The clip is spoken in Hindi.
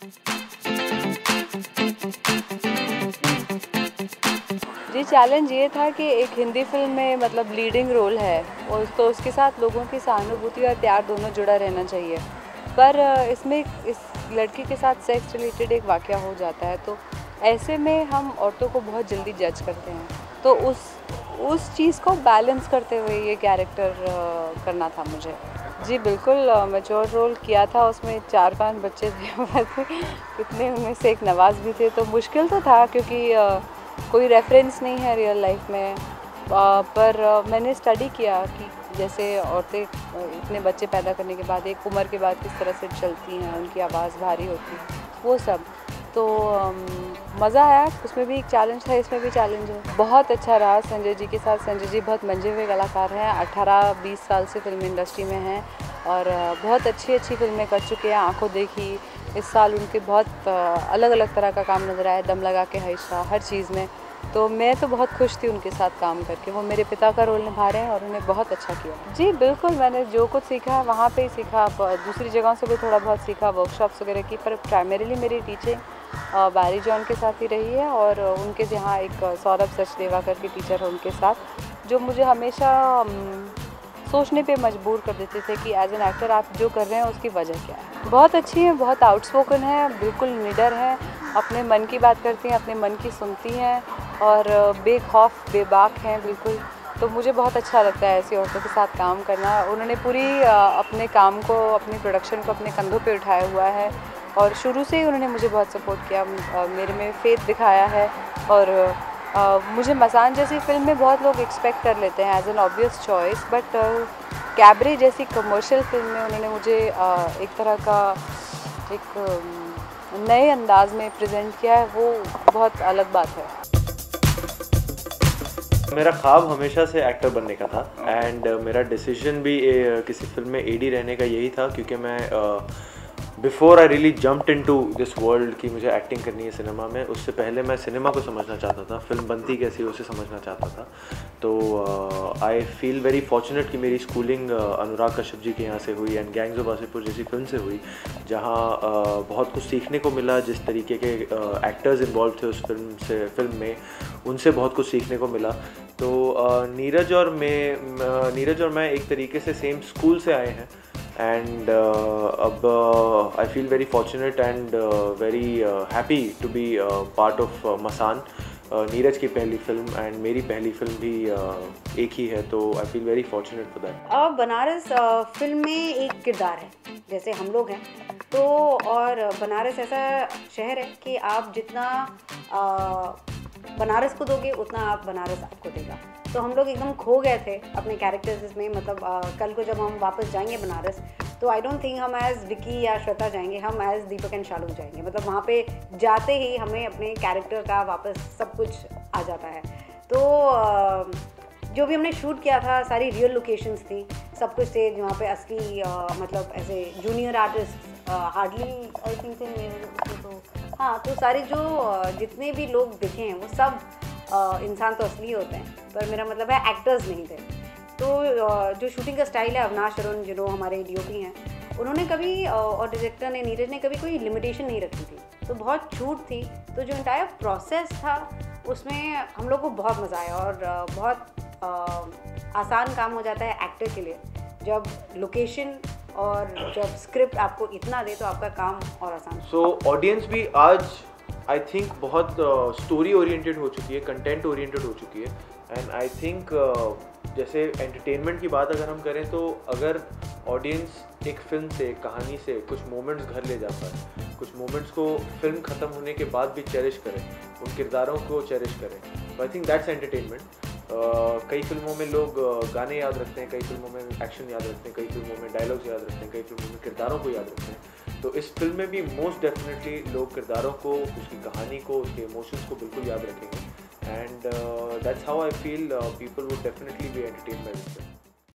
जी, चैलेंज ये था कि एक हिंदी फिल्म में मतलब लीडिंग रोल है और तो उसके साथ लोगों की सहानुभूति और प्यार दोनों जुड़ा रहना चाहिए। पर इसमें इस लड़की के साथ सेक्स रिलेटेड एक वाक़या हो जाता है, तो ऐसे में हम औरतों को बहुत जल्दी जज करते हैं। तो उस चीज़ को बैलेंस करते हुए ये कैरेक्टर करना था मुझे। जी बिल्कुल, मैच्योर रोल किया था, उसमें 4-5 बच्चे थे कितने उनमें से एक नवाज़ भी थे, तो मुश्किल तो था क्योंकि कोई रेफरेंस नहीं है रियल लाइफ में। पर मैंने स्टडी किया कि जैसे औरतें इतने बच्चे पैदा करने के बाद एक उम्र के बाद किस तरह से चलती हैं, उनकी आवाज़ भारी होती है, वो सब। तो मज़ा आया, उसमें भी एक चैलेंज था, इसमें भी चैलेंज है। बहुत अच्छा रहा संजय जी के साथ। संजय जी बहुत मंझे हुए कलाकार हैं, 18-20 साल से फिल्म इंडस्ट्री में हैं और बहुत अच्छी फिल्में कर चुके हैं। आँखों देखी, इस साल उनके बहुत अलग अलग तरह का काम नज़र आया, दम लगा के हईशा, हर चीज़ में। तो मैं तो बहुत खुश थी उनके साथ काम करके। वो मेरे पिता का रोल निभा रहे हैं और उन्होंने बहुत अच्छा किया। जी बिल्कुल, मैंने जो कुछ सीखा वहाँ पे ही सीखा, दूसरी जगहों से भी थोड़ा बहुत सीखा, वर्कशॉप्स वगैरह की, पर प्राइमरीली मेरी टीचिंग बैरी जॉन के साथ ही रही है और उनके यहाँ एक सौरभ सचदेवा करके टीचर है, उनके साथ, जो मुझे हमेशा सोचने पे मजबूर कर देते थे कि एज एन एक्टर आप जो कर रहे हैं उसकी वजह क्या है। बहुत अच्छी हैं, बहुत आउटस्पोकन है, बिल्कुल निडर हैं, अपने मन की बात करती हैं, अपने मन की सुनती हैं और बेखौफ बेबाक हैं बिल्कुल। तो मुझे बहुत अच्छा लगता है ऐसी औरतों के साथ काम करना। उन्होंने पूरी अपने काम को, अपनी प्रोडक्शन को अपने कंधों पे उठाया हुआ है और शुरू से ही उन्होंने मुझे बहुत सपोर्ट किया, मेरे में फेथ दिखाया है। और मुझे मसान जैसी फिल्म में बहुत लोग एक्सपेक्ट कर लेते हैं as an obvious choice, but cabaret जैसी कमर्शियल फिल्म में उन्होंने मुझे एक तरह का एक नए अंदाज में प्रेजेंट किया है, वो बहुत अलग बात है। मेरा ख्वाब हमेशा से एक्टर बनने का था एंड मेरा डिसीजन भी किसी फिल्म में एडी रहने का यही था, क्योंकि मैं before I really jumped into this world कि मुझे एक्टिंग करनी है सिनेमा में, उससे पहले मैं सिनेमा को समझना चाहता था, फिल्म बनती कैसी उसे समझना चाहता था। तो आई फील वेरी फॉर्चुनेट कि मेरी स्कूलिंग अनुराग कश्यप जी के यहाँ से हुई एंड गैंग्स ऑफ वासेपुर जैसी फिल्म से हुई, जहाँ बहुत कुछ सीखने को मिला। जिस तरीके के एक्टर्स इन्वॉल्व थे उस फिल्म में, उनसे बहुत कुछ सीखने को मिला। तो नीरज और मैं एक तरीके से सेम स्कूल से आए हैं एंड अब I feel very fortunate and very happy to be part of Masaan. Neeraj की पहली फिल्म एंड मेरी पहली फिल्म भी एक ही है, तो आई feel very fortunate for that. अब बनारस फिल्म में एक किरदार है, जैसे हम लोग हैं, तो और बनारस ऐसा शहर है कि आप जितना बनारस को दोगे उतना आप बनारस आपको देगा। तो हम लोग एकदम खो गए थे अपने कैरेक्टर्स में। मतलब कल को जब हम वापस जाएंगे बनारस, तो आई डोंट थिंक हम एज विकी या श्वेता जाएंगे, हम एज दीपक एंड शालू जाएंगे। मतलब वहाँ पे जाते ही हमें अपने कैरेक्टर का वापस सब कुछ आ जाता है। तो जो भी हमने शूट किया था, सारी रियल लोकेशंस थी, सब कुछ थे जहाँ पे असली मतलब ऐसे junior artist hardly I think थे मेरे तो। हाँ, तो सारे जो जितने भी लोग दिखे हैं वो सब इंसान तो असली होते हैं, पर मेरा मतलब है एक्टर्स नहीं थे। तो जो शूटिंग का स्टाइल है, अविनाश अरुण जो हमारे डीओपी हैं, उन्होंने कभी और डायरेक्टर ने, नीरज ने कभी कोई लिमिटेशन नहीं रखी थी, तो बहुत छूट थी। तो जो इंटायर प्रोसेस था उसमें हम लोग को बहुत मज़ा आया और बहुत आसान काम हो जाता है एक्टर के लिए जब लोकेशन और जब स्क्रिप्ट आपको इतना दे, तो आपका काम और आसान। सो ऑडियंस भी आज आई थिंक बहुत स्टोरी ओरिएंटेड हो चुकी है, कंटेंट ओरिएंटेड हो चुकी है एंड आई थिंक जैसे एंटरटेनमेंट की बात अगर हम करें, तो अगर ऑडियंस एक फिल्म से, एक कहानी से कुछ मोमेंट्स घर ले जाता है, कुछ मोमेंट्स को फिल्म ख़त्म होने के बाद भी चेरिश करें, उन किरदारों को चेरिश करें, तो आई थिंक दैट्स एंटरटेनमेंट। कई फिल्मों में लोग गाने याद रखते हैं, कई फिल्मों में एक्शन याद रखते हैं, कई फिल्मों में डायलॉग्स याद रखते हैं, कई फिल्मों में किरदारों को याद रखते हैं। तो इस फिल्म में भी मोस्ट डेफिनेटली लोग किरदारों को, उसकी कहानी को, उसके इमोशंस को बिल्कुल याद रखेंगे and that's how I feel people would definitely be entertained by this film.